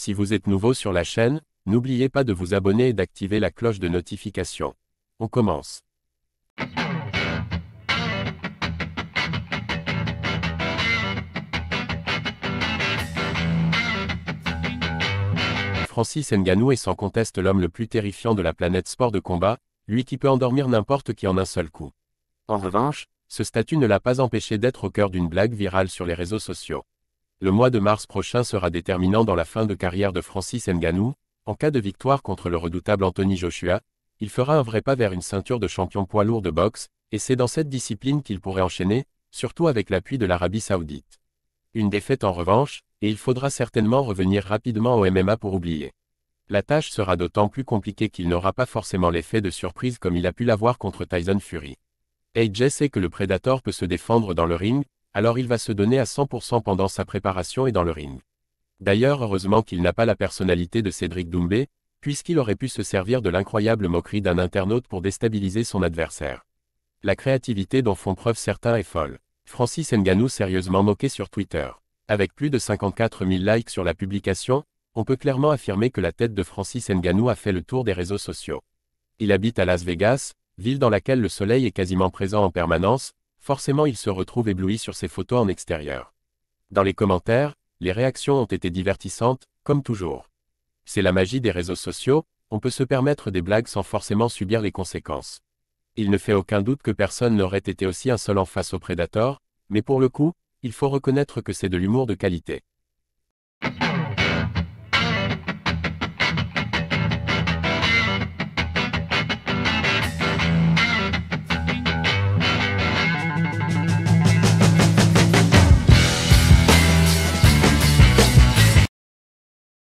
Si vous êtes nouveau sur la chaîne, n'oubliez pas de vous abonner et d'activer la cloche de notification. On commence. Francis Ngannou est sans conteste l'homme le plus terrifiant de la planète sport de combat, lui qui peut endormir n'importe qui en un seul coup. En revanche, ce statut ne l'a pas empêché d'être au cœur d'une blague virale sur les réseaux sociaux. Le mois de mars prochain sera déterminant dans la fin de carrière de Francis Ngannou. En cas de victoire contre le redoutable Anthony Joshua, il fera un vrai pas vers une ceinture de champion poids lourd de boxe, et c'est dans cette discipline qu'il pourrait enchaîner, surtout avec l'appui de l'Arabie Saoudite. Une défaite en revanche, et il faudra certainement revenir rapidement au MMA pour oublier. La tâche sera d'autant plus compliquée qu'il n'aura pas forcément l'effet de surprise comme il a pu l'avoir contre Tyson Fury. AJ sait que le Predator peut se défendre dans le ring, alors il va se donner à 100% pendant sa préparation et dans le ring. D'ailleurs, heureusement qu'il n'a pas la personnalité de Cédric Doumbé, puisqu'il aurait pu se servir de l'incroyable moquerie d'un internaute pour déstabiliser son adversaire. La créativité dont font preuve certains est folle. Francis Ngannou sérieusement moqué sur Twitter. Avec plus de 54 000 likes sur la publication, on peut clairement affirmer que la tête de Francis Ngannou a fait le tour des réseaux sociaux. Il habite à Las Vegas, ville dans laquelle le soleil est quasiment présent en permanence, forcément il se retrouve ébloui sur ses photos en extérieur. Dans les commentaires, les réactions ont été divertissantes, comme toujours. C'est la magie des réseaux sociaux, on peut se permettre des blagues sans forcément subir les conséquences. Il ne fait aucun doute que personne n'aurait été aussi insolent face au Predator, mais pour le coup, il faut reconnaître que c'est de l'humour de qualité.